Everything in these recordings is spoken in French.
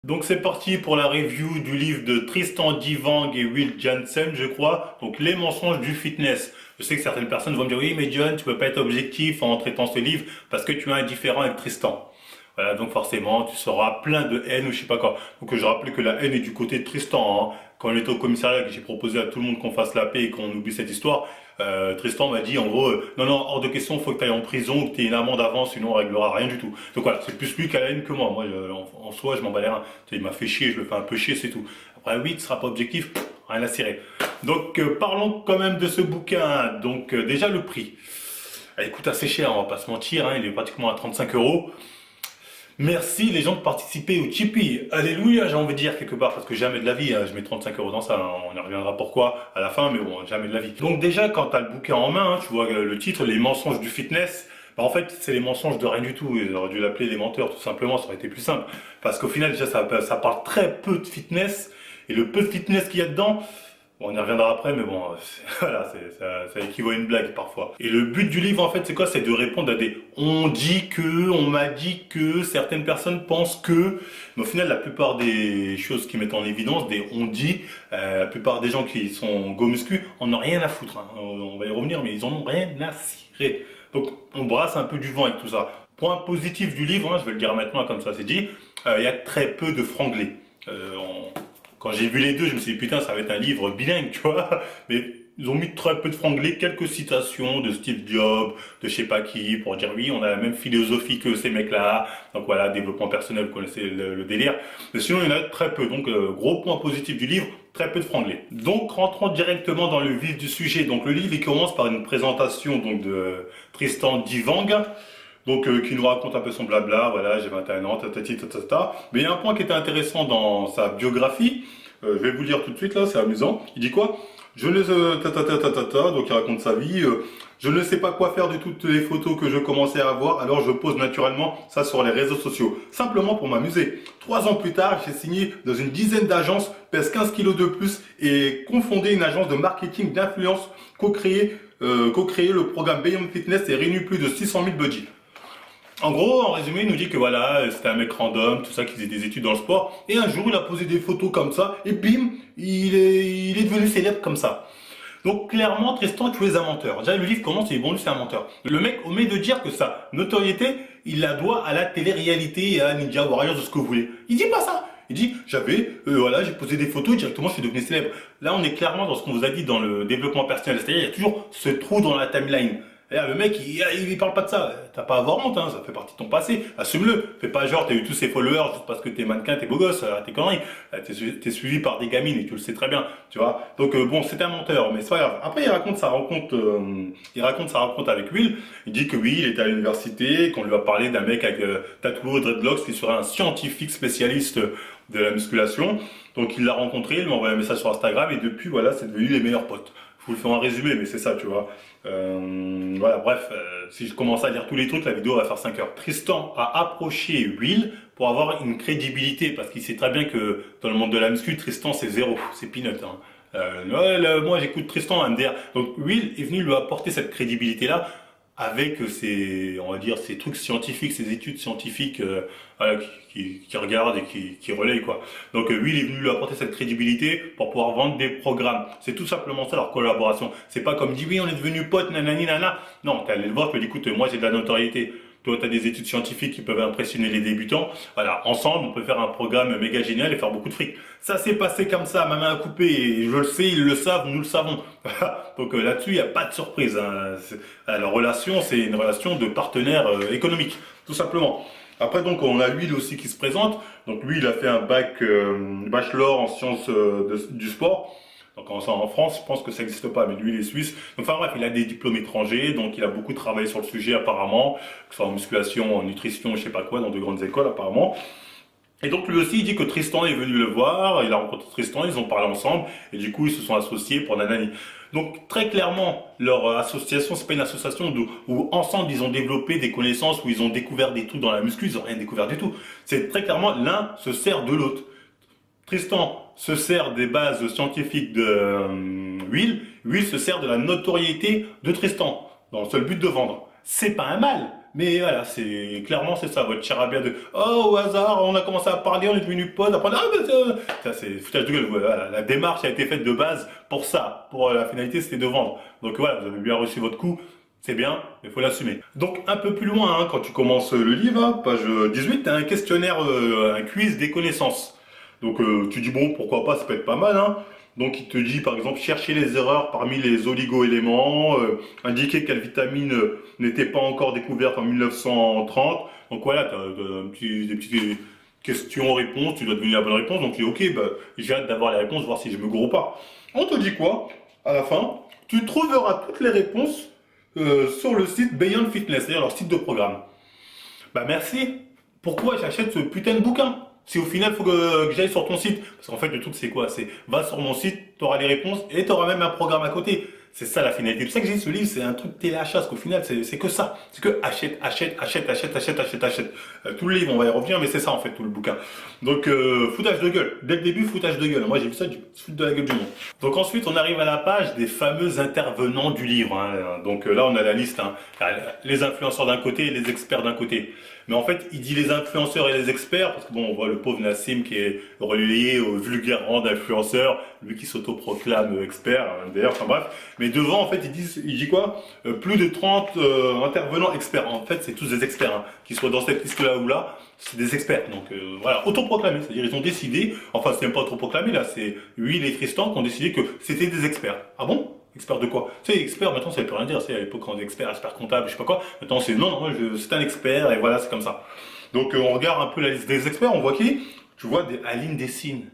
Donc c'est parti pour la review du livre de Tristan Divang et Will Jansen, je crois. Donc les mensonges du fitness. Je sais que certaines personnes vont me dire oui mais John, tu peux pas être objectif en traitant ce livre parce que tu es indifférent avec Tristan. Voilà, donc forcément tu seras plein de haine ou je sais pas quoi. Donc je rappelle que la haine est du côté de Tristan, hein. Quand on était au commissariat, que j'ai proposé à tout le monde qu'on fasse la paix et qu'on oublie cette histoire, Tristan m'a dit en gros, non, non, hors de question, faut que tu ailles en prison, que tu aies une amende avant, sinon on réglera rien du tout. Donc voilà, c'est plus lui qui a la haine que moi. Moi, en soi, je m'en bats les reins. Il m'a fait chier, je le fais un peu chier, c'est tout. Après, oui, tu seras pas objectif, rien à cirer. Donc parlons quand même de ce bouquin. Donc déjà le prix. Il coûte assez cher, on va pas se mentir, hein, il est pratiquement à 35 euros. Merci les gens de participer au Tipeee. Alléluia, j'ai envie de dire quelque part, parce que jamais de la vie, hein, je mets 35 euros dans ça, hein, on y reviendra pourquoi à la fin, mais bon, jamais de la vie. Donc déjà, quand tu as le bouquin en main, hein, tu vois le titre, Les mensonges du fitness, bah en fait, c'est les mensonges de rien du tout. Ils auraient dû l'appeler les menteurs, tout simplement, ça aurait été plus simple. Parce qu'au final, déjà, ça parle très peu de fitness, et le peu de fitness qu'il y a dedans, bon, on y reviendra après, mais bon, voilà, ça équivaut à une blague parfois. Et le but du livre, en fait, c'est quoi? C'est de répondre à des on dit que, on m'a dit que, certaines personnes pensent que, mais au final, la plupart des choses qui mettent en évidence, des on dit, la plupart des gens qui sont go muscu en ont rien à foutre, hein. On va y revenir, mais ils en ont rien à cirer. Donc, on brasse un peu du vent avec tout ça. Point positif du livre, hein, je vais le dire maintenant comme ça c'est dit, il y a très peu de franglais. Quand j'ai vu les deux, je me suis dit putain, ça va être un livre bilingue, tu vois. Mais ils ont mis très peu de franglais, quelques citations de Steve Jobs, de je sais pas qui, pour dire oui, on a la même philosophie que ces mecs-là. Donc voilà, développement personnel, vous connaissez le délire. Mais sinon, il y en a très peu. Donc gros point positif du livre, très peu de franglais. Donc rentrons directement dans le vif du sujet. Donc le livre, il commence par une présentation donc de Tristan Divang. Donc, qui nous raconte un peu son blabla, voilà, j'ai 21 ans, tatati, tatata. Mais il y a un point qui était intéressant dans sa biographie, je vais vous le dire tout de suite là, c'est amusant. Il dit quoi? Je ne tatata, donc il raconte sa vie. Je ne sais pas quoi faire de toutes les photos que je commençais à avoir, alors je pose naturellement ça sur les réseaux sociaux, simplement pour m'amuser. 3 ans plus tard, j'ai signé dans une dizaine d'agences, pèse 15 kilos de plus et confondé une agence de marketing d'influence, co-créé le programme Beyond Fitness et réuni plus de 600 000 budgets. En gros, en résumé, il nous dit que voilà, c'était un mec random, tout ça, qui faisait des études dans le sport. Et un jour, il a posé des photos comme ça, et bim, il est devenu célèbre comme ça. Donc clairement, Tristan, tu es un menteur. Déjà, le livre commence, il est bon, lui, c'est un menteur. Le mec omet de dire que sa notoriété, il la doit à la télé-réalité et à Ninja Warriors, de ce que vous voulez. Il dit pas ça. Il dit, voilà, j'ai posé des photos et directement je suis devenu célèbre. Là, on est clairement dans ce qu'on vous a dit dans le développement personnel. C'est-à-dire, il y a toujours ce trou dans la timeline. Le mec, il parle pas de ça. T'as pas à avoir honte, hein. Ça fait partie de ton passé. Assume-le. Fais pas genre, t'as eu tous ces followers juste parce que t'es mannequin, t'es beau gosse, t'es conneries. T'es suivi par des gamines et tu le sais très bien, tu vois. Donc bon, c'est un menteur, mais c'est pas grave. Après, il raconte sa rencontre avec Will. Il dit que oui, il était à l'université, qu'on lui a parlé d'un mec avec tatoué dreadlocks qui serait un scientifique spécialiste de la musculation. Donc il l'a rencontré, il m'a envoyé un message sur Instagram et depuis, voilà, c'est devenu les meilleurs potes. Je vous le fais en résumé, mais c'est ça, tu vois. Voilà, bref, si je commence à lire tous les trucs, la vidéo va faire 5 heures. Tristan a approché Will pour avoir une crédibilité, parce qu'il sait très bien que dans le monde de la muscu, Tristan c'est zéro, c'est peanut, hein. Moi j'écoute Tristan MDR. Donc Will est venu lui apporter cette crédibilité-là avec ses, on va dire, ses trucs scientifiques, ses études scientifiques voilà, qui regardent et qui relayent quoi. Donc Will est venu lui apporter cette crédibilité pour pouvoir vendre des programmes. C'est tout simplement ça leur collaboration. C'est pas comme dit oui on est devenu potes, nanani nana. Non, t'es allé le voir, tu lui dis écoute moi j'ai de la notoriété. Toi, tu as des études scientifiques qui peuvent impressionner les débutants. Voilà, ensemble, on peut faire un programme méga génial et faire beaucoup de fric. Ça s'est passé comme ça, ma main à couper, et je le sais, ils le savent, nous le savons. Donc là-dessus, il n'y a pas de surprise, hein. La relation, c'est une relation de partenaire économique, tout simplement. Après, donc, on a Will aussi qui se présente. Donc lui, il a fait un bachelor en sciences du sport. Donc en France, je pense que ça n'existe pas, mais lui, il est suisse. Donc, enfin bref, il a des diplômes étrangers, donc il a beaucoup travaillé sur le sujet apparemment, que ce soit en musculation, en nutrition, je sais pas quoi, dans de grandes écoles apparemment. Et donc lui aussi, il dit que Tristan est venu le voir, il a rencontré Tristan, ils ont parlé ensemble, et du coup, ils se sont associés pour nanani. Donc très clairement, leur association, c'est pas une association où ensemble, ils ont développé des connaissances, où ils ont découvert des trucs dans la muscu, ils ont rien découvert du tout. C'est très clairement, l'un se sert de l'autre. Tristan se sert des bases scientifiques de Will, Will se sert de la notoriété de Tristan, dans le seul but de vendre. C'est pas un mal, Mais voilà, clairement c'est ça, votre charabia de oh au hasard, on a commencé à parler, on est devenu potes, après ah bah ça c'est foutage de gueule. Voilà, la démarche a été faite de base pour ça, pour la finalité c'était de vendre. Donc voilà, vous avez bien reçu votre coup. C'est bien, mais il faut l'assumer. Donc un peu plus loin, hein, quand tu commences le livre, hein, page 18, tu as un questionnaire, un quiz des connaissances. Donc tu dis bon, pourquoi pas, ça peut être pas mal. Hein. Donc il te dit par exemple chercher les erreurs parmi les oligo-éléments, indiquer quelle vitamine n'était pas encore découverte en 1930. Donc voilà, tu as, des petites questions-réponses, tu dois deviner la bonne réponse. Donc tu dis ok, bah, j'ai hâte d'avoir les réponses, voir si je me gourre pas. On te dit quoi à la fin? Tu trouveras toutes les réponses sur le site Beyond Fitness, c'est-à-dire leur site de programme. Bah merci. Pourquoi j'achète ce putain de bouquin? Si au final, il faut que j'aille sur ton site. Parce qu'en fait, le truc, c'est quoi? C'est va sur mon site, tu auras les réponses et tu auras même un programme à côté. C'est ça la finalité. C'est pour ça que j'ai dit ce livre, c'est un truc téléachat. Parce qu'au final, c'est que ça. C'est que achète, achète, achète, achète, achète, achète, achète. Tout le livre, on va y revenir, mais c'est ça en fait, tout le bouquin. Donc, foutage de gueule. Dès le début, foutage de gueule. Moi, j'ai vu ça, du foutre de la gueule du monde. Donc ensuite, on arrive à la page des fameux intervenants du livre. Hein. Donc là, on a la liste. Hein. Les influenceurs d'un côté et les experts d'un côté. Mais en fait, il dit les influenceurs et les experts, parce que bon, on voit le pauvre Nassim qui est relayé au vulgaire rang d'influenceur, lui qui s'autoproclame expert, d'ailleurs, enfin bref. Mais devant, en fait, il dit quoi? Plus de 30 intervenants experts. En fait, c'est tous des experts, hein. Qu'ils soient dans cette liste-là ou là, c'est des experts. Donc voilà, autoproclamés, c'est-à-dire ils ont décidé, enfin c'est même pas autoproclamé là, c'est Will et Tristan qui ont décidé que c'était des experts. Ah bon? Expert de quoi? Tu sais, expert, maintenant, ça veut plus rien dire. C'est à l'époque, quand on est expert comptable, je sais pas quoi. Maintenant, c'est non, c'est un expert, et voilà, c'est comme ça. Donc, on regarde un peu la liste des experts, on voit qui? Tu vois, Aline Dessine.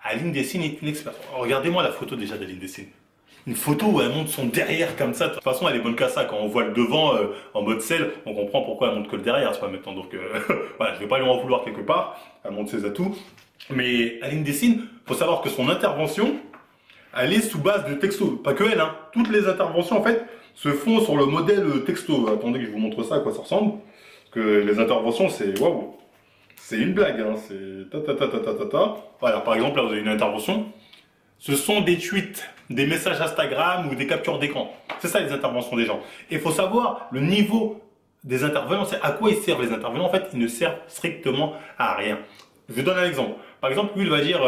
Aline Dessine est une experte. Regardez-moi la photo déjà d'Aline Dessine. Une photo où elle montre son derrière comme ça. De toute façon, elle est bonne qu'à ça. Quand on voit le devant en mode sel, on comprend pourquoi elle montre que le derrière, c'est pas maintenant. Donc, voilà, je vais pas lui en vouloir quelque part. Elle montre ses atouts. Mais Aline Dessine, faut savoir que son intervention, elle est sous base de texto. Pas que elle, hein. Toutes les interventions, en fait, se font sur le modèle texto. Attendez que je vous montre ça, à quoi ça ressemble. Parce que les interventions, c'est waouh. C'est une blague, hein. C'est ta ta ta ta ta ta ta. Voilà, par exemple, là, vous avez une intervention. Ce sont des tweets, des messages Instagram ou des captures d'écran. C'est ça, les interventions des gens. Et il faut savoir le niveau des intervenants. C'est à quoi ils servent, les intervenants. En fait, ils ne servent strictement à rien. Je vous donne un exemple. Par exemple, lui, il va dire,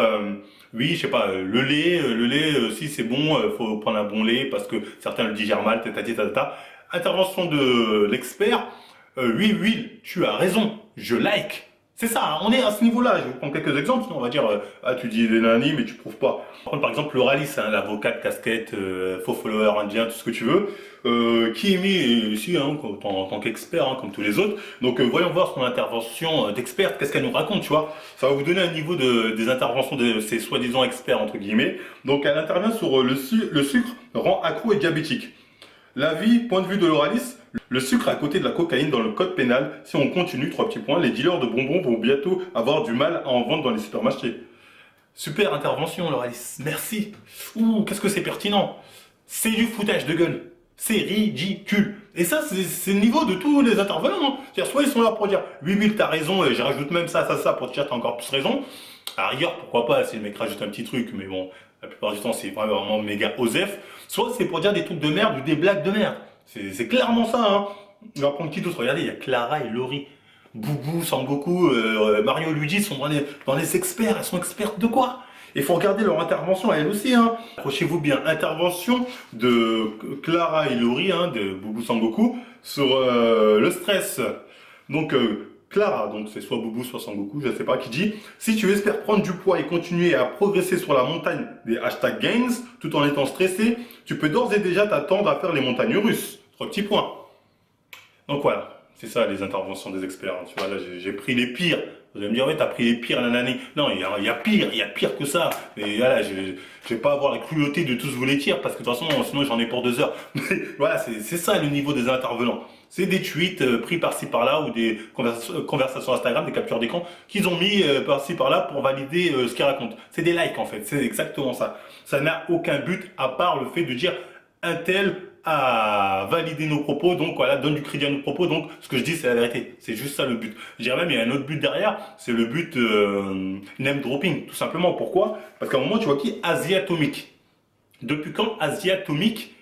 oui, je sais pas, le lait, si c'est bon, faut prendre un bon lait parce que certains le digèrent mal, tata. Intervention de l'expert, oui, oui, tu as raison, je like. C'est ça, hein, on est à ce niveau-là. Je vais vous prendre quelques exemples, sinon on va dire, ah, tu dis des nannies, mais tu prouves pas. Par exemple, Loralis, hein, l'avocat de casquette, faux follower indien, tout ce que tu veux, qui est mis ici hein, en tant qu'expert, hein, comme tous les autres. Donc voyons voir son intervention d'expert, qu'est-ce qu'elle nous raconte, tu vois. Ça va vous donner un niveau des interventions de ces soi-disant experts, entre guillemets. Donc elle intervient sur le sucre rend accro et diabétique. L'avis, point de vue de l'Oralis, le sucre à côté de la cocaïne dans le code pénal. Si on continue, 3 petits points, les dealers de bonbons vont bientôt avoir du mal à en vendre dans les supermarchés. Super intervention, Loralis. Merci. Ouh, qu'est-ce que c'est pertinent. C'est du foutage de gueule. C'est ridicule. Et ça, c'est le niveau de tous les intervenants. Hein. C'est-à-dire, soit ils sont là pour dire, oui, oui, t'as raison, et je rajoute même ça, pour te dire, t'as encore plus raison. À la rigueur, pourquoi pas, si le mec rajoute un petit truc, mais bon, la plupart du temps, c'est vraiment méga osef. Soit c'est pour dire des trucs de merde ou des blagues de merde. C'est clairement ça, hein. On va prendre qui d'autre? Regardez, il y a Clara et Laurie. Boubou, Sangoku, Mario et Luigi sont dans les experts. Elles sont expertes de quoi? Il faut regarder leur intervention à elles aussi. Hein. Accrochez-vous bien. Intervention de Clara et Laurie, hein, de Boubou Sangoku, sur le stress. Donc, Clara, donc c'est soit Boubou, soit Sangoku, je ne sais pas, qui dit « Si tu espères prendre du poids et continuer à progresser sur la montagne des hashtag gains, tout en étant stressé, tu peux d'ores et déjà t'attendre à faire les montagnes russes. » 3 petits points. Donc voilà. C'est ça les interventions des experts. Tu vois, là, j'ai pris les pires. Vous allez me dire, ouais, t'as pris les pires, nanani. Non, il y a pire que ça. Mais voilà, je vais pas avoir la cruauté de tous vous les tirer parce que de toute façon, sinon j'en ai pour 2 heures. Mais voilà, c'est ça le niveau des intervenants. C'est des tweets pris par-ci par-là ou des conversations Instagram, des captures d'écran qu'ils ont mis par-ci par-là pour valider ce qu'ils racontent. C'est des likes en fait, c'est exactement ça. Ça n'a aucun but à part le fait de dire un tel à valider nos propos, donc voilà, donne du crédit à nos propos, donc ce que je dis c'est la vérité, c'est juste ça le but. Je dirais même il y a un autre but derrière, c'est le but name dropping, tout simplement. Pourquoi? Parce qu'à un moment tu vois qui? Asiatomique. Depuis quand Asiatomique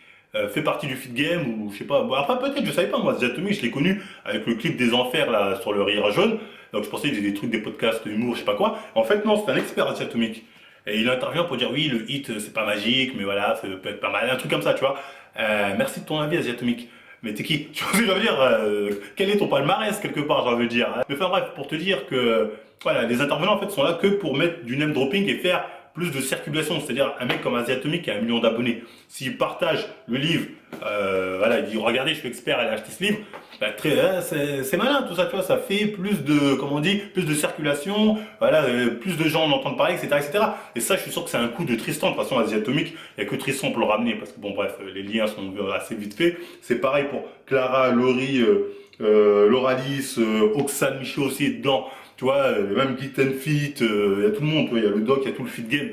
fait partie du fit game ou je sais pas. Bon, après peut-être, je savais pas moi, Zatomic, je l'ai connu avec le clip des enfers là sur le rire jaune. Donc je pensais qu'il faisait des trucs, des podcasts d'humour, je sais pas quoi. En fait non, c'est un expert Zatomic. Et il intervient pour dire oui, le hit c'est pas magique, mais voilà, ça peut être pas mal, un truc comme ça, tu vois. Merci de ton avis Asiatomique. Mais t'es qui? Tu vois ce que je veux dire? Quel est ton palmarès quelque part, j'ai envie de dire. Mais enfin bref, pour te dire que voilà, les intervenants en fait sont là que pour mettre du name dropping et faire plus de circulation. C'est-à-dire un mec comme Asiatomique qui a 1 million d'abonnés, s'il partage le livre, voilà, il dit regardez, je suis expert, allez acheter ce livre. Bah, c'est malin tout ça, tu vois, ça fait plus de, comment on dit, plus de circulation, voilà, plus de gens en entendent parler, etc., etc. Et ça, je suis sûr que c'est un coup de Tristan. De toute façon, Asiatomique, il n'y a que Tristan pour le ramener, parce que bon, bref, les liens sont assez vite faits. C'est pareil pour Clara, Laurie, Lauralis, Oxane, Michaud aussi est dedans. Tu vois, même Git and Fit, il y a tout le monde, il y a le doc, il y a tout le fit game.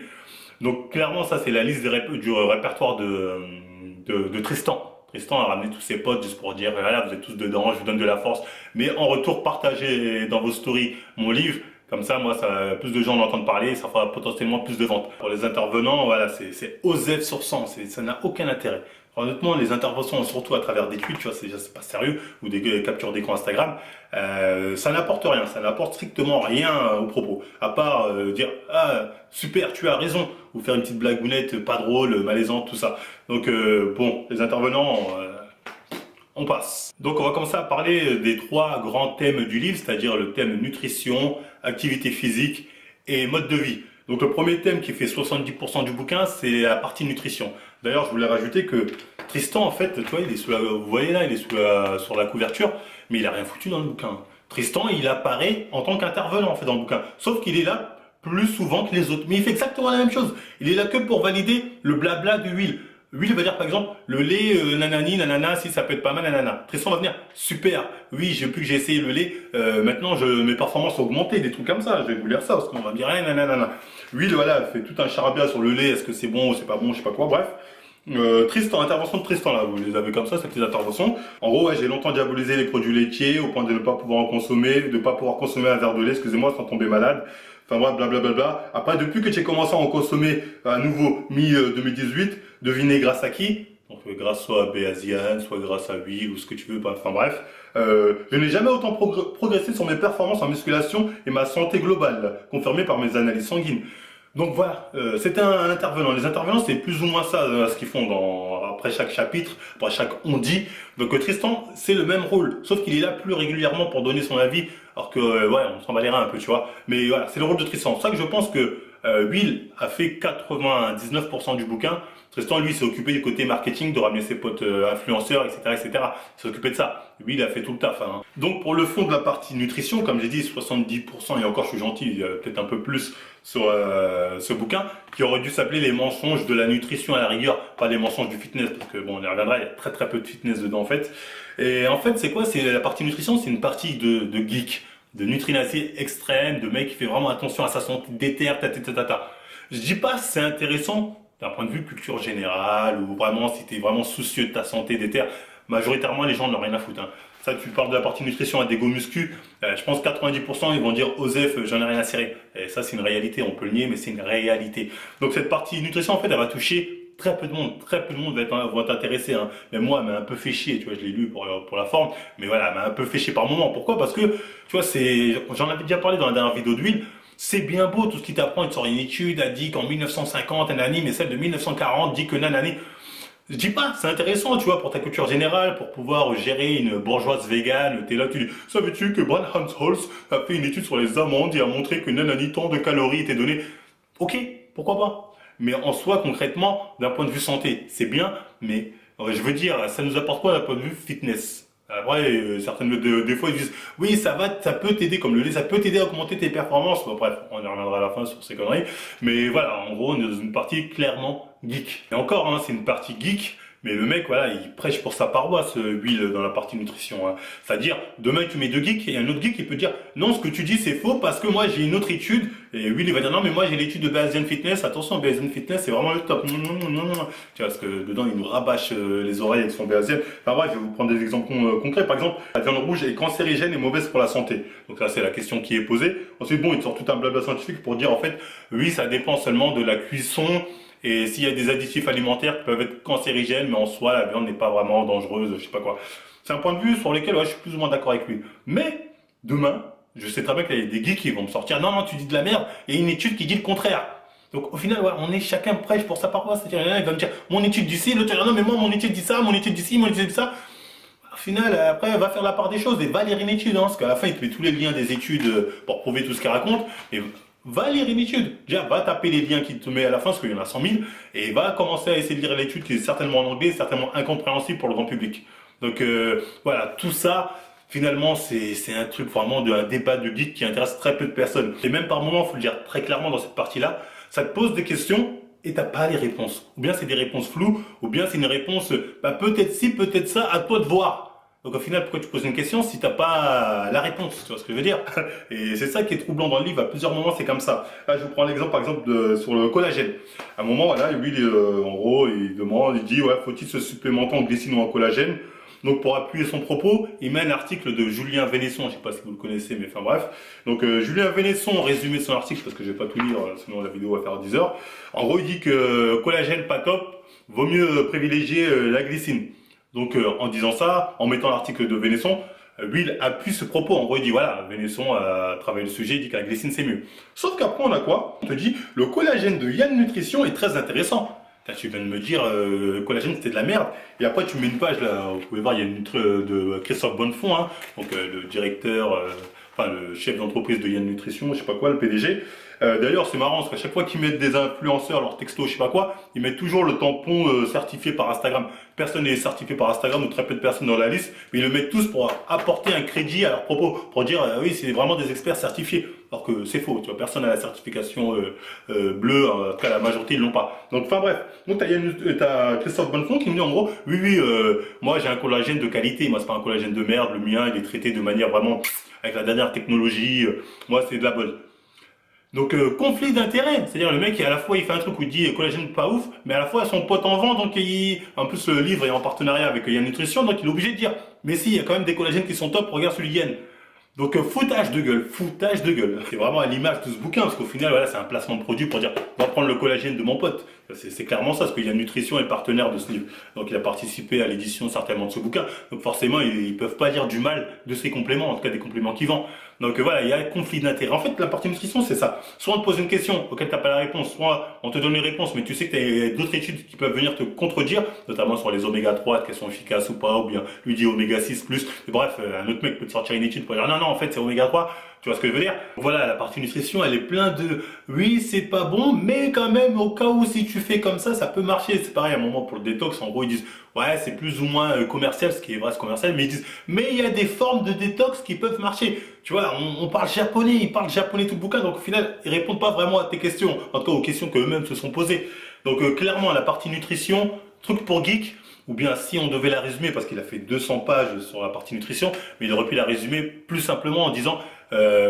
Donc clairement, ça c'est la liste du répertoire de Tristan. Tristan a ramené tous ses potes juste pour dire voilà, vous êtes tous dedans, je vous donne de la force. Mais en retour, partagez dans vos stories mon livre. Comme ça, moi, plus de gens en entendent parler, ça fera potentiellement plus de ventes. Pour les intervenants, voilà, c'est OZEF sur 100, ça n'a aucun intérêt. Honnêtement, les interventions, surtout à travers des tweets, tu vois, c'est pas sérieux, ou des captures d'écran Instagram, ça n'apporte rien, ça n'apporte strictement rien au propos. À part dire ah super, tu as raison, ou faire une petite blagounette pas drôle, malaisante, tout ça. Donc bon, les intervenants, on passe. Donc on va commencer à parler des 3 grands thèmes du livre, c'est-à-dire le thème nutrition, activité physique et mode de vie. Donc le premier thème qui fait 70% du bouquin, c'est la partie nutrition. D'ailleurs, je voulais rajouter que Tristan, en fait, tu vois, il est vous voyez là, il est sur la couverture, mais il a rien foutu dans le bouquin. Tristan, il apparaît en tant qu'intervenant en fait dans le bouquin, sauf qu'il est là plus souvent que les autres. Mais il fait exactement la même chose. Il est là que pour valider le blabla de Will. Will va dire par exemple le lait nanani nanana si ça peut être pas mal nanana. Tristan va venir super. Oui, depuis que j'ai essayé le lait, maintenant mes performances ont augmenté, des trucs comme ça. Je vais vous lire ça parce qu'on va me dire nanana. Will voilà fait tout un charabia sur le lait. Est-ce que c'est bon ou c'est pas bon, je sais pas quoi. Bref. Tristan, intervention de Tristan là, vous les avez comme ça, ces petites interventions. En gros, ouais, j'ai longtemps diabolisé les produits laitiers au point de ne pas pouvoir en consommer, de ne pas pouvoir consommer un verre de lait, excusez-moi, sans tomber malade. Enfin bref, blablabla. Après, depuis que j'ai commencé à en consommer à nouveau mi-2018, devinez grâce à qui? Donc grâce soit à Béasian, soit grâce à Will ou ce que tu veux, enfin bref. Je n'ai jamais autant progressé sur mes performances en musculation et ma santé globale, confirmée par mes analyses sanguines. Donc voilà, c'était un intervenant. Les intervenants, c'est plus ou moins ça ce qu'ils font après chaque chapitre, après chaque on dit. Donc Tristan, c'est le même rôle, sauf qu'il est là plus régulièrement pour donner son avis, alors que ouais, on s'en bat les reins un peu, tu vois. Mais voilà, c'est le rôle de Tristan. C'est pour ça que je pense que Will a fait 99% du bouquin. Tristan, lui, s'est occupé du côté marketing, de ramener ses potes influenceurs, etc., etc. Il s'est occupé de ça. Lui, il a fait tout le taf. Hein. Donc, pour le fond de la partie nutrition, comme j'ai dit, 70%, et encore, je suis gentil, peut-être un peu plus sur ce bouquin, qui aurait dû s'appeler les mensonges de la nutrition à la rigueur, pas les mensonges du fitness, parce que bon, on y reviendra, il y a très très peu de fitness dedans, en fait. Et en fait, c'est quoi? C'est la partie nutrition, c'est une partie de geek, de nutrinacé extrême, de mec qui fait vraiment attention à sa santé, déter, tata. Je dis pas c'est intéressant d'un point de vue culture générale ou vraiment si tu es vraiment soucieux de ta santé des terres, majoritairement les gens n'ont rien à foutre. Hein. Ça, tu parles de la partie nutrition à des go muscu, je pense 90% ils vont dire Osef, j'en ai rien à cirer. Et ça, c'est une réalité, on peut le nier, mais c'est une réalité. Donc cette partie nutrition, en fait, elle va toucher très peu de monde vont être intéressés. Hein. Mais moi, elle m'a un peu fait chier, tu vois, je l'ai lu pour la forme, mais voilà, elle m'a un peu fait chier par moment. Pourquoi? Parce que, tu vois, j'en avais déjà parlé dans la dernière vidéo d'huile. C'est bien beau tout ce qui t'apprend, il te sort une étude, a dit qu'en 1950, nanani, mais celle de 1940 dit que nanani. Je dis pas, c'est intéressant, tu vois, pour ta culture générale, pour pouvoir gérer une bourgeoise végane, t'es là, tu dis, savais-tu que Brand Holz a fait une étude sur les amandes et a montré que nanani, tant de calories étaient données. Ok, pourquoi pas? Mais en soi, concrètement, d'un point de vue santé, c'est bien, mais je veux dire, ça nous apporte quoi d'un point de vue fitness? Après, des fois, ils disent, oui, ça peut t'aider, comme le lait, ça peut t'aider à augmenter tes performances. Bon, bref, on y reviendra à la fin sur ces conneries. Mais voilà, en gros, on est dans une partie clairement geek. Et encore, hein, c'est une partie geek, mais le mec, voilà, il prêche pour sa paroisse, Will, dans la partie nutrition. Hein. C'est-à-dire, demain, tu mets deux geeks, et un autre geek qui peut dire, non, ce que tu dis, c'est faux, parce que moi, j'ai une autre étude Et Will, il va dire, non, mais moi, j'ai l'étude de Bayesian Fitness. Attention, Bayesian Fitness, c'est vraiment le top. Tu vois, parce que dedans, il nous rabâche les oreilles avec son Bayesian. Enfin bref, je vais vous prendre des exemples concrets. Par exemple, la viande rouge est cancérigène et mauvaise pour la santé. Donc là, c'est la question qui est posée. Ensuite, bon, il sort tout un blabla scientifique pour dire, en fait, oui, ça dépend seulement de la cuisson et s'il y a des additifs alimentaires qui peuvent être cancérigènes, mais en soi, la viande n'est pas vraiment dangereuse, je sais pas quoi. C'est un point de vue sur lequel ouais, je suis plus ou moins d'accord avec lui. Mais demain, je sais très bien qu'il y a des geeks qui vont me sortir, non, non, tu dis de la merde, et une étude qui dit le contraire. Donc au final, ouais, on est chacun prêche pour sa paroisse. C'est-à-dire, il va me dire, mon étude dit ci, l'autre, non, mais moi, mon étude dit ça, mon étude dit ci, mon étude dit ça. Au final, après, va faire la part des choses et va lire une étude, hein, parce qu'à la fin, il te met tous les liens des études pour prouver tout ce qu'il raconte. Et va lire une étude. Déjà, va taper les liens qu'il te met à la fin, parce qu'il y en a 100 000, et va commencer à essayer de lire l'étude qui est certainement en anglais, certainement incompréhensible pour le grand public. Donc voilà, tout ça, finalement, c'est un truc vraiment un débat de geek qui intéresse très peu de personnes. Et même par moment, il faut le dire très clairement dans cette partie-là, ça te pose des questions et t'as pas les réponses. Ou bien c'est des réponses floues, ou bien c'est une réponse, bah, peut-être ci, peut-être ça, à toi de voir. Donc au final, pourquoi tu poses une question si t'as pas la réponse? Tu vois ce que je veux dire? Et c'est ça qui est troublant dans le livre. À plusieurs moments, c'est comme ça. Là, je vous prends l'exemple, par exemple, sur le collagène. À un moment, voilà, lui, en gros, il demande, il dit, ouais, faut-il se supplémenter en glycine ou en collagène? Donc pour appuyer son propos, il met un article de Julien Vénesson, je ne sais pas si vous le connaissez, mais enfin bref. Donc Julien Vénesson résumé son article, parce que je ne vais pas tout lire, sinon la vidéo va faire 10 heures. En gros, il dit que collagène pas top, vaut mieux privilégier la glycine. Donc en disant ça, en mettant l'article de Vénesson, Will appuie ce propos. En gros, il dit voilà, Vénesson a travaillé le sujet, il dit que la glycine c'est mieux. Sauf qu'après, on a quoi? On te dit le collagène de Yann Nutrition est très intéressant. Là, tu viens de me dire le collagène c'était de la merde. Et après, tu mets une page là, vous pouvez voir, il y a une de Christophe Bonnefond, hein, donc le directeur, enfin le chef d'entreprise de Yann Nutrition, je sais pas quoi, le PDG. D'ailleurs, c'est marrant parce qu'à chaque fois qu'ils mettent des influenceurs, leur texto, je sais pas quoi, ils mettent toujours le tampon certifié par Instagram. Personne n'est certifié par Instagram ou très peu de personnes dans la liste, mais ils le mettent tous pour apporter un crédit à leurs propos, pour dire oui, c'est vraiment des experts certifiés. Alors que c'est faux, tu vois, personne n'a la certification bleue, en tout cas la majorité ils l'ont pas. Donc enfin bref, donc t'as Christophe Bonnefond qui me dit en gros, oui oui, moi j'ai un collagène de qualité, moi c'est pas un collagène de merde, le mien il est traité de manière vraiment avec la dernière technologie, moi c'est de la bonne. Donc conflit d'intérêt, c'est-à-dire le mec à la fois il fait un truc où il dit collagène pas ouf, mais à la fois son pote en vend, donc en plus le livre est en partenariat avec Yann Nutrition, donc il est obligé de dire mais si il y a quand même des collagènes qui sont top, regarde celui de Yann. Donc foutage de gueule, foutage de gueule. C'est vraiment à l'image de ce bouquin, parce qu'au final, voilà, c'est un placement de produit pour dire, on va prendre le collagène de mon pote. C'est clairement ça, parce qu'il y a Nutrition est partenaire de ce livre. Donc il a participé à l'édition certainement de ce bouquin. Donc forcément, ils peuvent pas dire du mal de ses compléments, en tout cas des compléments qu'ils vendent. Donc voilà, il y a un conflit d'intérêt. En fait, la partie nutrition, c'est ça. Soit on te pose une question auquel tu n'as pas la réponse, soit on te donne une réponse, mais tu sais que tu as d'autres études qui peuvent venir te contredire, notamment sur les oméga 3, qu'elles sont efficaces ou pas, ou bien lui dit oméga 6 plus. Et bref, un autre mec peut te sortir une étude pour dire non, non, en fait c'est oméga 3. Tu vois ce que je veux dire? Voilà, la partie nutrition, elle est pleine de oui, c'est pas bon, mais quand même, au cas où si tu fais comme ça peut marcher. C'est pareil, à un moment pour le détox, en gros, ils disent ouais, c'est plus ou moins commercial, ce qui est vrai, c'est commercial, mais ils disent mais il y a des formes de détox qui peuvent marcher. Tu vois, on parle japonais, ils parlent japonais tout le bouquin, donc au final, ils répondent pas vraiment à tes questions, en tout cas aux questions qu'eux-mêmes se sont posées. Donc clairement, la partie nutrition, truc pour geek, ou bien si on devait la résumer, parce qu'il a fait 200 pages sur la partie nutrition, mais il aurait pu la résumer plus simplement en disant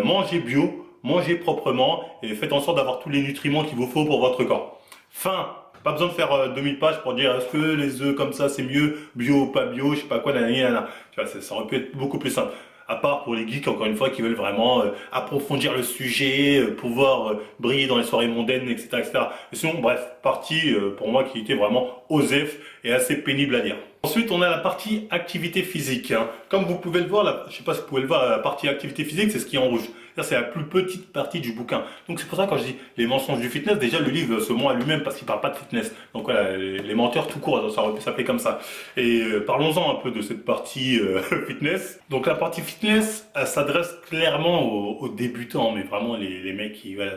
mangez bio, mangez proprement et faites en sorte d'avoir tous les nutriments qu'il vous faut pour votre corps. Fin. Pas besoin de faire 2000 pages pour dire est-ce que les œufs comme ça c'est mieux, bio ou pas bio, je sais pas quoi, nanana. Tu vois, ça aurait pu être beaucoup plus simple. À part pour les geeks, encore une fois, qui veulent vraiment approfondir le sujet, pouvoir briller dans les soirées mondaines, etc., etc. Et sinon, bref, partie pour moi qui était vraiment osef et assez pénible à lire. Ensuite, on a la partie activité physique, hein. Comme vous pouvez le voir, je sais pas si vous pouvez le voir, la partie activité physique, c'est ce qui est en rouge. C'est la plus petite partie du bouquin. Donc c'est pour ça que quand je dis les mensonges du fitness, déjà le livre se ment à lui-même parce qu'il parle pas de fitness. Donc voilà, les menteurs tout court, ça aurait pu s'appeler comme ça. Et parlons-en un peu de cette partie fitness. Donc la partie fitness, elle s'adresse clairement aux débutants, mais vraiment les mecs qui... Voilà,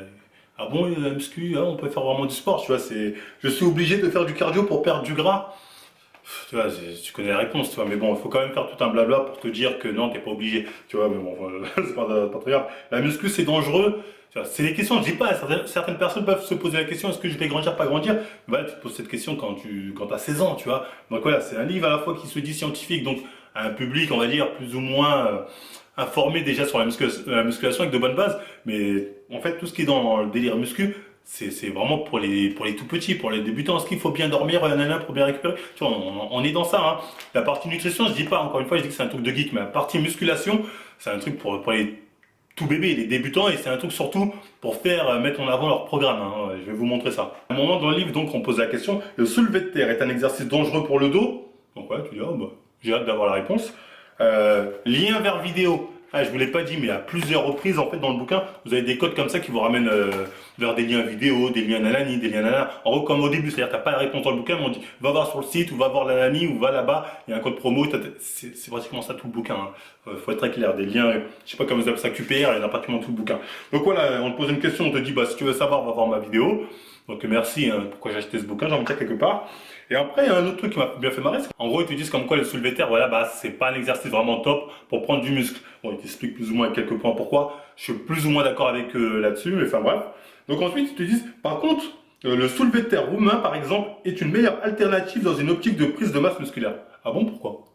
ah bon, la muscu, on peut faire vraiment du sport, tu vois, je suis obligé de faire du cardio pour perdre du gras. Tu vois, tu connais la réponse, tu vois, mais bon, il faut quand même faire tout un blabla pour te dire que non, t'es pas obligé, tu vois, mais bon, c'est pas très grave. La muscu, c'est dangereux, tu vois, c'est des questions, je dis pas, certaines personnes peuvent se poser la question, est-ce que je vais grandir, pas grandir? Voilà, tu te poses cette question quand t'as 16 ans, tu vois. Donc voilà, c'est un livre à la fois qui se dit scientifique, donc à un public, on va dire, plus ou moins informé déjà sur la musculation avec de bonnes bases. Mais en fait, tout ce qui est dans le délire muscu, c'est vraiment pour les tout petits, pour les débutants. Est-ce qu'il faut bien dormir, nanana, pour bien récupérer? Tu vois, on est dans ça, hein. La partie nutrition, je dis pas, encore une fois, je dis que c'est un truc de geek, mais la partie musculation, c'est un truc pour les tout bébés, les débutants, et c'est un truc surtout pour faire mettre en avant leur programme, hein. Je vais vous montrer ça. À un moment dans le livre, donc, on pose la question, le soulevé de terre est un exercice dangereux pour le dos? Donc ouais, tu dis, oh, bah, j'ai hâte d'avoir la réponse. Lien vers vidéo. Ah, je vous l'ai pas dit, mais à plusieurs reprises, en fait, dans le bouquin, vous avez des codes comme ça qui vous ramènent vers des liens vidéo, des liens nanani, des liens nanana. En gros, comme au début, c'est-à-dire t'as pas la réponse dans le bouquin, mais on dit va voir sur le site, ou va voir la nanani, ou va là-bas, il y a un code promo. C'est pratiquement ça tout le bouquin, hein. Faut être très clair. Des liens, je sais pas comment vous appelez ça, QPR, il y en a pratiquement tout le bouquin. Donc voilà, on te pose une question, on te dit bah si tu veux savoir, va voir ma vidéo. Donc merci, hein, pourquoi j'ai acheté ce bouquin, j'ai envie de dire quelque part. Et après, il y a un autre truc qui m'a bien fait marrer. En gros, ils te disent comme quoi le soulevé de terre, voilà, bah, c'est pas un exercice vraiment top pour prendre du muscle. Bon, ils t'expliquent plus ou moins quelques points pourquoi. Je suis plus ou moins d'accord avec eux là-dessus, mais enfin bref. Donc ensuite, ils te disent, par contre, le soulevé de terre roumain, par exemple, est une meilleure alternative dans une optique de prise de masse musculaire. Ah bon, pourquoi?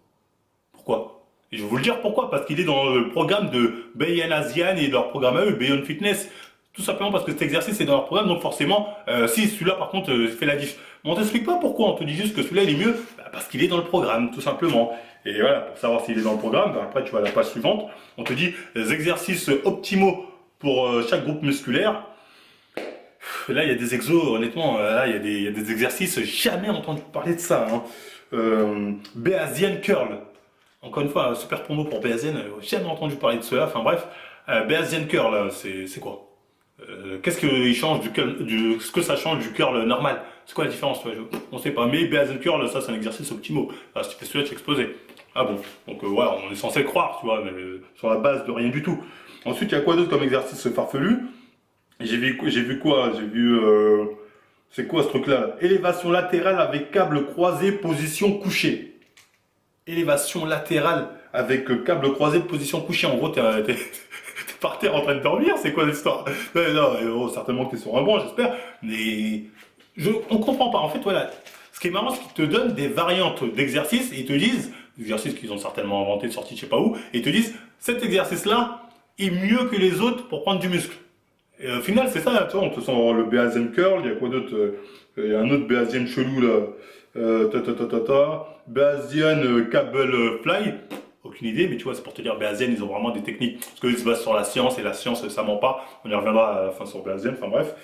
Pourquoi? Et je vais vous le dire pourquoi, parce qu'il est dans le programme de Bayan Asian et leur programme à eux, Beyond Fitness. Tout simplement parce que cet exercice est dans leur programme, donc forcément, si celui-là par contre fait la diff. Mais on t'explique pas pourquoi, on te dit juste que celui-là il est mieux, bah, parce qu'il est dans le programme, tout simplement. Et voilà, pour savoir s'il est dans le programme, bah, après tu vas à la page suivante, on te dit les exercices optimaux pour chaque groupe musculaire. Là il y a des exos, honnêtement, là il y a des exercices, jamais entendu parler de ça, hein. Bayesian Curl. Encore une fois, super promo pour Bayesian, jamais entendu parler de cela, enfin bref. Bayesian Curl, c'est quoi? Qu'est-ce que change ce que ça change du curl normal? C'est quoi la différence, toi? On sait pas. Mais Bayesian curl, ça c'est un exercice optimaux. Ah, si tu fais celui-là, tu explosé. Ah bon. Donc voilà, on est censé le croire, tu vois, mais sur la base de rien du tout. Ensuite, il y a quoi d'autre comme exercice farfelu? J'ai vu quoi? C'est quoi ce truc-là? Élévation latérale avec câble croisé, position couchée. Élévation latérale avec câble croisé, position couchée. En gros, t'es par terre en train de dormir, c'est quoi l'histoire? Non, certainement que tu es sur un banc, j'espère, mais on comprend pas. En fait, voilà, ce qui est marrant, c'est qu'ils te donnent des variantes d'exercices et ils te disent, des exercices qu'ils ont certainement inventés, sortis de je sais pas où, et ils te disent, cet exercice-là est mieux que les autres pour prendre du muscle. Et au final, c'est ça, tu vois, on te sent le Bayesian curl, il y a quoi d'autre? Il y a un autre Bayesian chelou là, Bayesian cable fly. Aucune idée, mais tu vois, c'est pour te dire, Bayesian, ils ont vraiment des techniques, parce qu'ils se basent sur la science, et la science, ça ment pas. On y reviendra à la fin sur Bayesian, enfin bref.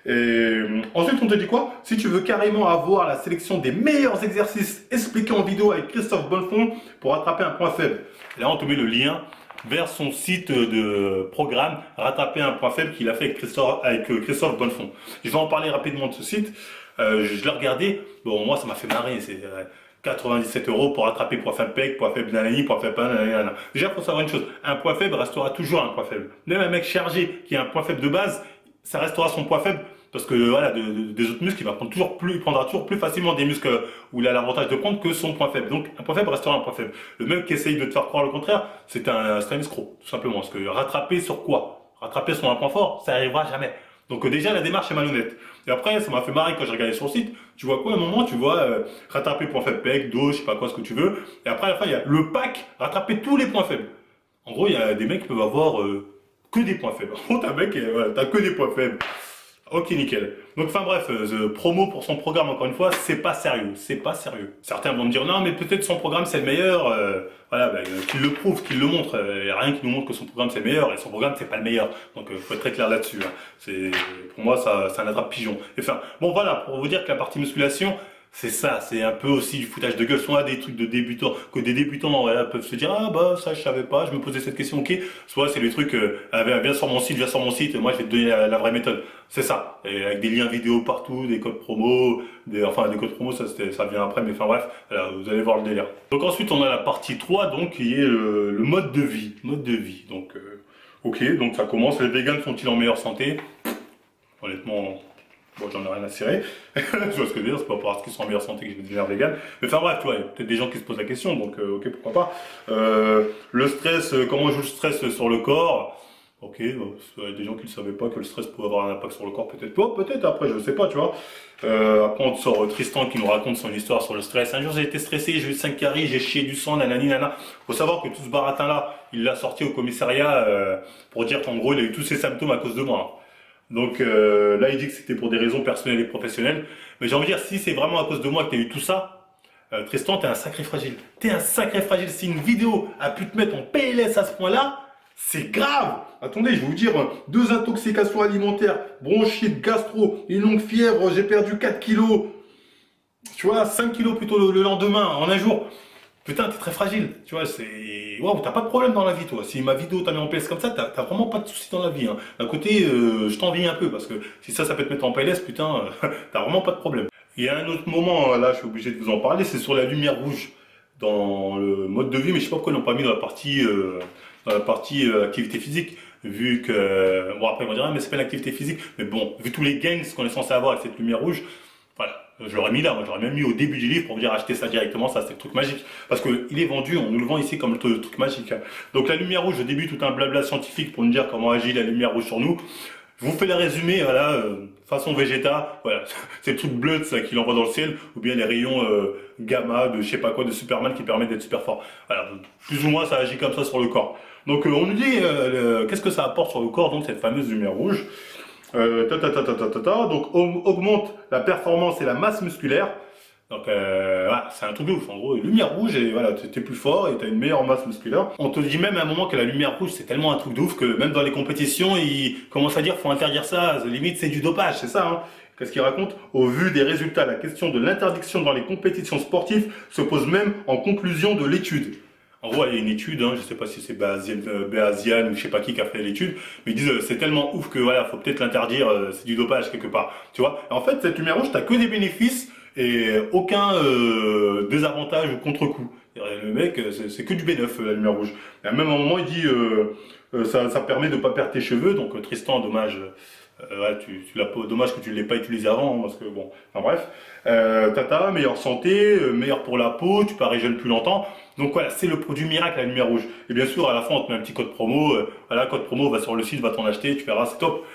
Et ensuite, on te dit quoi? Si tu veux carrément avoir la sélection des meilleurs exercices expliqués en vidéo avec Christophe Bonnefond pour rattraper un point faible. Et là, on te met le lien vers son site de programme, rattraper un point faible qu'il a fait avec Christophe Bonnefond. Je vais en parler rapidement de ce site. Je l'ai regardé, bon, moi, ça m'a fait marrer, c'est 97 € pour rattraper point faible pec, point faible nanani, point faible nanana. Déjà, il faut savoir une chose, un point faible restera toujours un point faible. Même un mec chargé qui a un point faible de base, ça restera son point faible parce que voilà, des autres muscles, il prendra toujours plus facilement des muscles où il a l'avantage de prendre que son point faible. Donc, un point faible restera un point faible. Le mec qui essaye de te faire croire le contraire, c'est un escroc, tout simplement. Parce que rattraper sur quoi? Rattraper sur un point fort, ça n'arrivera jamais. Donc déjà, la démarche est malhonnête. Et après, ça m'a fait marrer quand j'ai regardé sur le site. Tu vois quoi, à un moment, tu vois rattraper point faible pec, dos, je sais pas quoi, ce que tu veux. Et après, à la fin, il y a le pack, rattraper tous les points faibles. En gros, il y a des mecs qui peuvent avoir que des points faibles. En gros, t'as un mec, t'as que des points faibles. Ok, nickel. Donc, enfin bref, promo pour son programme, encore une fois, c'est pas sérieux. C'est pas sérieux. Certains vont me dire, non, mais peut-être son programme, c'est le meilleur. Voilà, qu'il le prouve, qu'il le montre. Il n'y a rien qui nous montre que son programme, c'est le meilleur. Et son programme, c'est pas le meilleur. Donc, faut être très clair là-dessus. Hein. Pour moi, c'est un attrape-pigeon. Enfin, bon, voilà, pour vous dire que la partie musculation, c'est ça, c'est un peu aussi du foutage de gueule. Soit des trucs de débutants, que des débutants voilà, peuvent se dire ah bah ça je savais pas, je me posais cette question, ok. Soit c'est des trucs viens sur mon site, moi je vais te donner la vraie méthode. C'est ça, et avec des liens vidéo partout, des codes promo, des codes promo, ça vient après, mais enfin bref, voilà, vous allez voir le délire. Donc ensuite on a la partie 3 donc qui est le mode de vie. Donc ok, donc ça commence, les vegans sont-ils en meilleure santé? Honnêtement. Bon, j'en ai rien à cirer. Je vois ce que je veux dire, c'est pas parce qu'ils sont en meilleure santé que je vais devenir vegan. Mais enfin bref, tu vois, il y a peut-être des gens qui se posent la question, donc ok, pourquoi pas. Le stress, comment joue le stress sur le corps? Ok, bon, il y a des gens qui ne savaient pas que le stress pouvait avoir un impact sur le corps, peut-être. Toi, peut-être, après, je sais pas, tu vois. Après, on te sort Tristan qui nous raconte son histoire sur le stress. Un jour, j'ai été stressé, j'ai eu 5 caries, j'ai chié du sang, nanani, nana. Faut savoir que tout ce baratin-là, il l'a sorti au commissariat pour dire qu'en gros, il a eu tous ses symptômes à cause de moi, hein. Donc là, il dit que c'était pour des raisons personnelles et professionnelles. Mais j'ai envie de dire, si c'est vraiment à cause de moi que tu as eu tout ça, Tristan, t'es un sacré fragile. T'es un sacré fragile. Si une vidéo a pu te mettre en PLS à ce point-là, c'est grave. Attendez, je vais vous dire, 2 intoxications alimentaires, bronchite, gastro, une longue fièvre, j'ai perdu 4 kilos. Tu vois, 5 kilos plutôt le lendemain, en un jour. Putain, t'es très fragile. Tu vois, c'est. Waouh, t'as pas de problème dans la vie, toi. Si ma vidéo t'a mis en PLS comme ça, t'as vraiment pas de soucis dans la vie, hein. D'un côté, je t'envie un peu parce que si ça peut te mettre en PLS, putain, t'as vraiment pas de problème. Il y a un autre moment, là, je suis obligé de vous en parler, c'est sur la lumière rouge dans le mode de vie, mais je sais pas pourquoi ils l'ont pas mis dans la partie activité physique. Vu que, bon après ils vont dire, ah, mais c'est pas une activité physique, mais bon, vu tous les gains qu'on est censé avoir avec cette lumière rouge, voilà, je l'aurais mis là, moi j'aurais même mis au début du livre pour me dire acheter ça directement, ça c'est le truc magique. Parce qu'il est vendu, on nous le vend ici comme le truc magique, hein. Donc la lumière rouge, au début tout un blabla scientifique pour nous dire comment agit la lumière rouge sur nous. Je vous fais le résumé, voilà, façon Vegeta, voilà, c'est le truc bleu ça qu'il envoie dans le ciel, ou bien les rayons gamma de je sais pas quoi de Superman qui permettent d'être super fort. Voilà, plus ou moins ça agit comme ça sur le corps. Donc on nous dit qu'est-ce que ça apporte sur le corps, donc cette fameuse lumière rouge. Donc augmente la performance et la masse musculaire. Donc voilà, c'est un truc de ouf. En gros, lumière rouge et voilà, t'es plus fort et t'as une meilleure masse musculaire. On te dit même à un moment que la lumière rouge c'est tellement un truc de ouf que même dans les compétitions, ils commencent à dire faut interdire ça. Limite c'est du dopage, c'est ça, hein. Qu'est-ce qu'il raconte? Au vu des résultats, la question de l'interdiction dans les compétitions sportives se pose même en conclusion de l'étude. En gros, il y a une étude, hein, je sais pas si c'est Béazian ou je sais pas qui a fait l'étude, mais ils disent c'est tellement ouf que voilà, faut peut-être l'interdire, c'est du dopage quelque part, tu vois. Et en fait, cette lumière rouge, t'as que des bénéfices et aucun désavantage ou contre-coup. Le mec, c'est que du bénéf, la lumière rouge. Et à même un moment, il dit ça permet de pas perdre tes cheveux, donc Tristan, dommage. Ouais, dommage que tu ne l'aies pas utilisé avant, hein, parce que bon, enfin bref, tata, meilleure santé, meilleur pour la peau, tu parais jeune plus longtemps. Donc voilà, c'est le produit miracle, la lumière rouge. Et bien sûr, à la fin, on te met un petit code promo, voilà, code promo, va sur le site, va t'en acheter, tu verras, c'est top.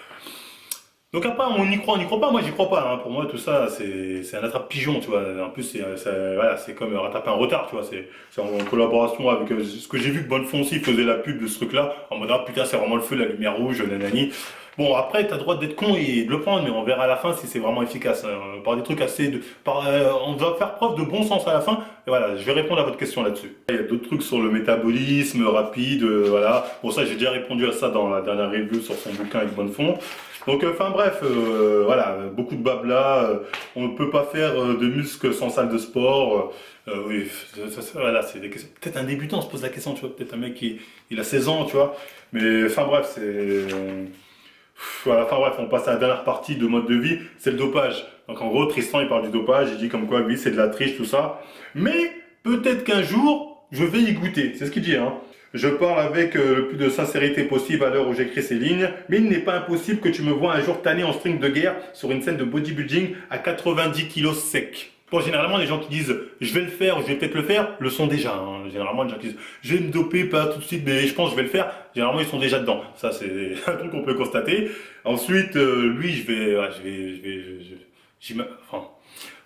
Donc après, on y croit pas, moi j'y crois pas, hein. Pour moi, tout ça, c'est un attrape-pigeon, tu vois. En plus, voilà, c'est comme rattraper un retard, tu vois. C'est en collaboration avec ce que j'ai vu que Bonnefonci faisait la pub de ce truc-là, en mode, ah putain, c'est vraiment le feu, la lumière rouge, nanani. Bon, après, t'as le droit d'être con et de le prendre, mais on verra à la fin si c'est vraiment efficace, hein. Par des trucs on doit faire preuve de bon sens à la fin. Et voilà, je vais répondre à votre question là-dessus. Il y a d'autres trucs sur le métabolisme rapide, voilà. Bon, ça, j'ai déjà répondu à ça dans la dernière review sur son bouquin avec Bonnefond. Donc, enfin bref, voilà, beaucoup de blabla. On ne peut pas faire de muscles sans salle de sport. Oui, voilà, c'est des questions. Peut-être un débutant se pose la question, tu vois. Peut-être un mec qui il a 16 ans, tu vois. Mais enfin bref, voilà, enfin bref, on passe à la dernière partie de mode de vie, c'est le dopage. Donc en gros, Tristan, il parle du dopage, il dit comme quoi, oui, c'est de la triche, tout ça. Mais peut-être qu'un jour, je vais y goûter. C'est ce qu'il dit, hein. Je parle avec le plus de sincérité possible à l'heure où j'écris ces lignes, mais il n'est pas impossible que tu me vois un jour tanné en string de guerre sur une scène de bodybuilding à 90 kilos sec. Bon, généralement, les gens qui disent je vais le faire ou je vais peut-être le faire, le sont déjà, hein. Généralement, les gens qui disent je vais me doper, pas tout de suite, mais je pense que je vais le faire, généralement, ils sont déjà dedans. Ça, c'est un truc qu'on peut constater. Ensuite, lui, enfin,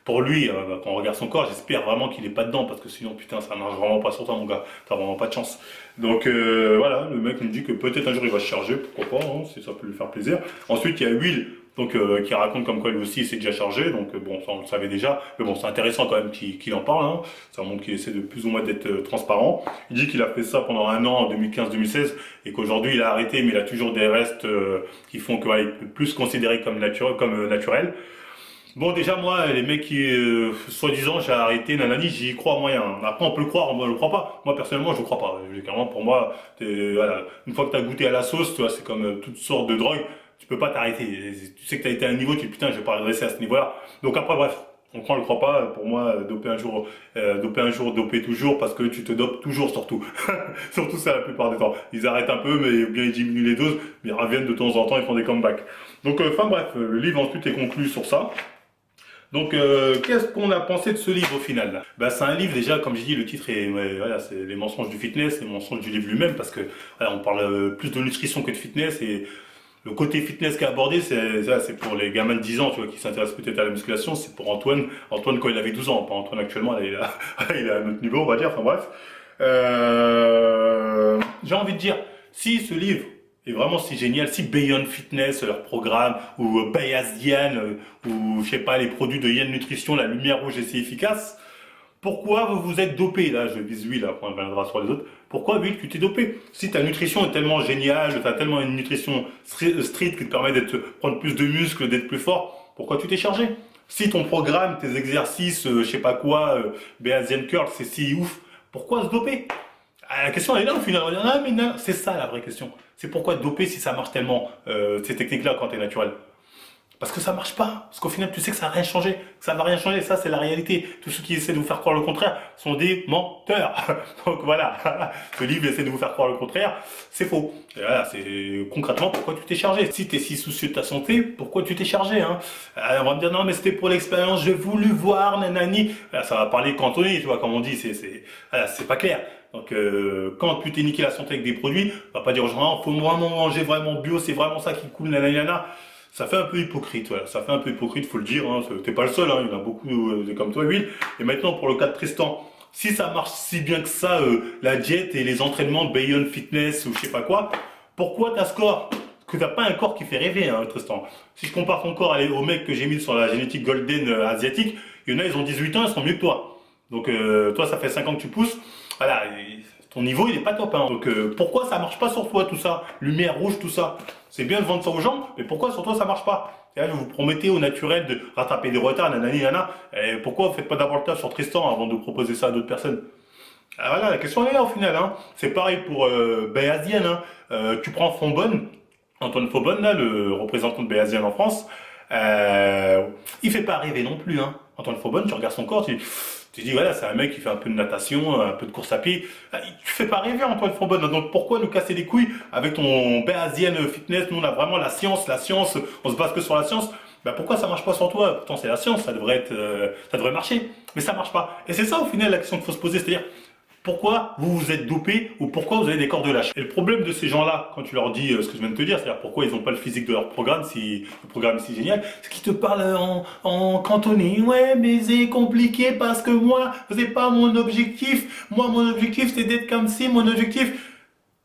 pour lui, quand on regarde son corps, j'espère vraiment qu'il est pas dedans, parce que sinon, putain, ça marche vraiment pas sur toi, mon gars. T'as vraiment pas de chance. Donc, voilà, le mec me dit que peut-être un jour il va se charger, pourquoi pas, hein, si ça peut lui faire plaisir. Ensuite, il y a Will, donc, qui raconte comme quoi lui aussi il s'est déjà chargé, donc bon, ça on le savait déjà, mais bon, c'est intéressant quand même qu'il en parle, hein. Ça montre qu'il essaie de plus ou moins d'être transparent. Il dit qu'il a fait ça pendant un an, en 2015-2016, et qu'aujourd'hui il a arrêté, mais il a toujours des restes qui font qu'il est plus considéré comme naturel. Bon, déjà, moi, les mecs qui, soi-disant, j'ai arrêté, nanani, j'y crois moyen. Après, on peut le croire, moi, je le crois pas. Moi, personnellement, je le crois pas. Clairement, pour moi, voilà, une fois que t'as goûté à la sauce, tu vois, c'est comme toutes sortes de drogues, tu peux pas t'arrêter. Tu sais que t'as été à un niveau, tu dis, putain, je vais pas redresser à ce niveau-là. Donc après, bref. On croit, on le croit pas. Pour moi, doper un jour, doper toujours, parce que tu te dopes toujours, surtout. Surtout ça, la plupart du temps. Ils arrêtent un peu, mais bien ils diminuent les doses, mais ils reviennent de temps en temps, ils font des comebacks. Donc, enfin bref, le livre ensuite est conclu sur ça. Donc, qu'est-ce qu'on a pensé de ce livre au final là? Bah, c'est un livre déjà, comme j'ai dit, le titre est, ouais, voilà, c'est les mensonges du fitness, les mensonges du livre lui-même, parce que voilà, on parle plus de nutrition que de fitness et le côté fitness qui est abordé, c'est pour les gamins de 10 ans, tu vois, qui s'intéressent peut-être à la musculation. C'est pour Antoine. Antoine quand il avait 12 ans, pas Antoine actuellement, là, il a un autre niveau, on va dire. Enfin bref. J'ai envie de dire, si ce livre est vraiment si génial, si Beyond Fitness, leur programme, ou Bayesian, ou je sais pas, les produits de Yen Nutrition, la lumière rouge est si efficace, pourquoi vous vous êtes dopé? Là, je vise lui, là, après on reviendra sur les autres. Pourquoi, lui, tu t'es dopé? Si ta nutrition est tellement géniale, tu as tellement une nutrition street qui te permet d'être, prendre plus de muscles, d'être plus fort, pourquoi tu t'es chargé? Si ton programme, tes exercices, je sais pas quoi, Bayesian Curl, c'est si ouf, pourquoi se doper? Ah, la question elle est là au final. On va dire, ah, mais non, c'est ça la vraie question. C'est pourquoi te doper si ça marche tellement, ces techniques-là, quand t'es naturel. Parce que ça marche pas. Parce qu'au final, tu sais que ça va rien changer. Que ça va rien changer. Ça, c'est la réalité. Tous ceux qui essaient de vous faire croire le contraire sont des menteurs. Donc voilà. Ce livre essaie de vous faire croire le contraire. C'est faux. Et voilà, c'est concrètement pourquoi tu t'es chargé. Si tu es si soucieux de ta santé, pourquoi tu t'es chargé, hein? On va me dire non, mais c'était pour l'expérience. J'ai voulu voir, nanani. Voilà, ça va parler cantonné, tu vois, comme on dit. Voilà, c'est pas clair. Donc, quand tu t'es niqué la santé avec des produits, on va pas dire aux gens, faut vraiment manger vraiment bio, c'est vraiment ça qui coule, nanana. Ça fait un peu hypocrite, voilà. Ça fait un peu hypocrite, faut le dire, hein. T'es pas le seul, hein. Il y en a beaucoup comme toi, Will. Et maintenant, pour le cas de Tristan, si ça marche si bien que ça, la diète et les entraînements Beyond Fitness ou je sais pas quoi, pourquoi t'as ce corps? Parce que t'as pas un corps qui fait rêver, hein, Tristan. Si je compare ton corps au mec que j'ai mis sur la génétique golden asiatique, il y en a, ils ont 18 ans, ils sont mieux que toi. Donc, toi, ça fait 5 ans que tu pousses. Voilà, ton niveau, il est pas top, hein. Donc, pourquoi ça marche pas sur toi, tout ça? Lumière rouge, tout ça. C'est bien de vendre ça aux gens, mais pourquoi sur toi ça marche pas? Et là, vous promettez au naturel de rattraper des retards, nanani, nana. Et pourquoi vous faites pas d'abord le taf sur Tristan avant de proposer ça à d'autres personnes? Ah, voilà, la question est là au final, hein. C'est pareil pour Bayesian, hein. Tu prends Fonbonne, Antoine Fonbonne, là, le représentant de Bayesian en France. Il fait pas rêver non plus, hein. Antoine Fonbonne, tu regardes son corps, tu dis, voilà, c'est un mec qui fait un peu de natation, un peu de course à pied. Tu fais pas rêver, Antoine Fonbonne. Donc pourquoi nous casser les couilles avec ton Bayesian Fitness? Nous, on a vraiment la science, on se base que sur la science. Ben pourquoi ça marche pas sur toi? Pourtant, c'est la science, ça devrait marcher. Mais ça marche pas. Et c'est ça, au final, la question qu'il faut se poser, c'est-à-dire, pourquoi vous vous êtes dopé ou pourquoi vous avez des corps de lâche. Et le problème de ces gens-là, quand tu leur dis ce que je viens de te dire, c'est-à-dire pourquoi ils n'ont pas le physique de leur programme, si le programme est si génial, c'est qu'ils te parlent en cantonais. Ouais, mais c'est compliqué parce que moi, c'est pas mon objectif. Moi, mon objectif, c'est d'être comme si, mon objectif.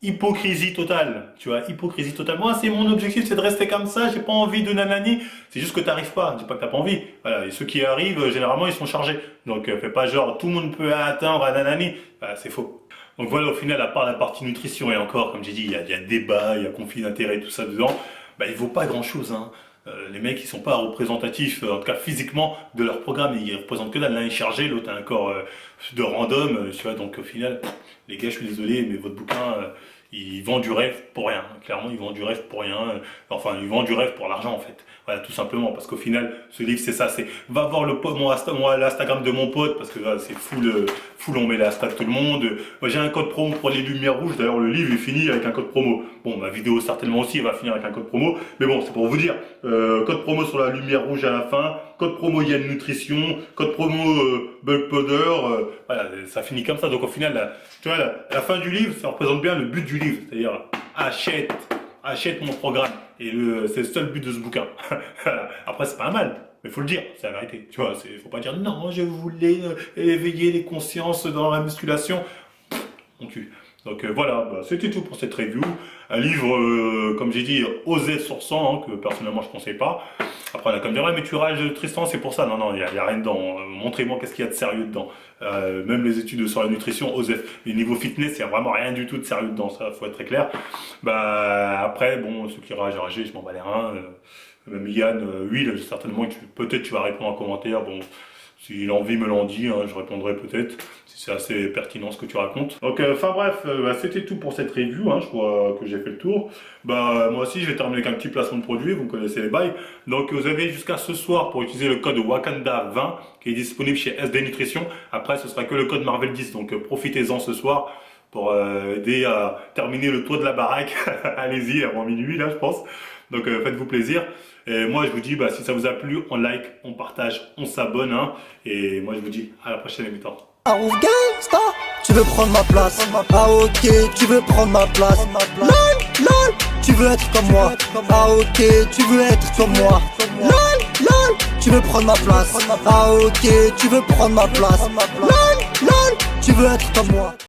Hypocrisie totale, tu vois, hypocrisie totale. Moi, c'est mon objectif, c'est de rester comme ça, j'ai pas envie de nanani. C'est juste que t'arrives pas, je dis pas que t'as pas envie. Voilà, et ceux qui arrivent, généralement, ils sont chargés. Donc, fais pas genre, tout le monde peut atteindre à nanani. Voilà, c'est faux. Donc voilà, au final, à part la partie nutrition, et encore, comme j'ai dit, il y a débat, il y a conflit d'intérêts, tout ça dedans, bah, il vaut pas grand chose, hein. Les mecs, ils sont pas représentatifs, en tout cas physiquement, de leur programme. Ils représentent que dalle. L'un est chargé, l'autre a un corps de random, tu vois. Donc au final, les gars, je suis désolé, mais votre bouquin, il vend du rêve pour rien. Clairement, il vend du rêve pour rien. Enfin, il vend du rêve pour l'argent, en fait. Voilà, tout simplement. Parce qu'au final, ce livre, c'est ça. C'est va voir l'Instagram de mon pote, parce que là, c'est full, on met l'Insta de tout le monde. Moi, j'ai un code promo pour les lumières rouges. D'ailleurs, le livre est fini avec un code promo. Bon, ma vidéo, certainement aussi, elle va finir avec un code promo. Mais bon, c'est pour vous dire. Code promo sur la lumière rouge à la fin. Code promo Yen Nutrition. Code promo Bulk Powder. Voilà, ça finit comme ça. Donc, au final, tu vois, la fin du livre, ça représente bien le but du livre. C'est-à-dire, achète mon programme. Et c'est le seul but de ce bouquin. Après, c'est pas un mal. Mais faut le dire, c'est la vérité. Tu vois, faut pas dire non, je voulais éveiller les consciences dans la musculation. On tue. Donc voilà, bah, c'était tout pour cette review. Un livre, comme j'ai dit, osé sur 100, hein, que personnellement je ne conseille pas. Après on a comme dire, ouais, mais tu rages Tristan, c'est pour ça. Non, il y a rien dedans. Montrez-moi qu'est-ce qu'il y a de sérieux dedans. Même les études sur la nutrition, OSEF. Les niveaux fitness, il n'y a vraiment rien du tout de sérieux dedans, ça faut être très clair. Bah après, bon, ceux qui ragent, je m'en bats les reins. Même Yann, Will, certainement, peut-être tu vas répondre en commentaire. Bon, si l'envie me l'en dit, hein, je répondrai peut-être, si c'est assez pertinent ce que tu racontes. Donc, enfin bref, bah, c'était tout pour cette review, hein, je crois que j'ai fait le tour. Bah, moi aussi, je vais terminer avec un petit placement de produit, vous connaissez les bails. Donc, vous avez jusqu'à ce soir pour utiliser le code Wakanda20, qui est disponible chez SD Nutrition. Après, ce sera que le code Marvel10, donc profitez-en ce soir pour aider à terminer le toit de la baraque. Allez-y, avant minuit, là, je pense. Donc, faites-vous plaisir. Et moi, je vous dis, si ça vous a plu, on like, on partage, on s'abonne. Hein. Et moi, je vous dis à la prochaine, les temps. Arrouf gangsta, tu veux prendre ma place. Ah ok, tu veux prendre ma place. Lol, lol, tu veux être comme moi. Ah ok, tu veux être comme moi. Lol, lol, tu veux prendre ma place. Ah ok, tu veux prendre ma place. Lol, lol, tu veux être comme moi.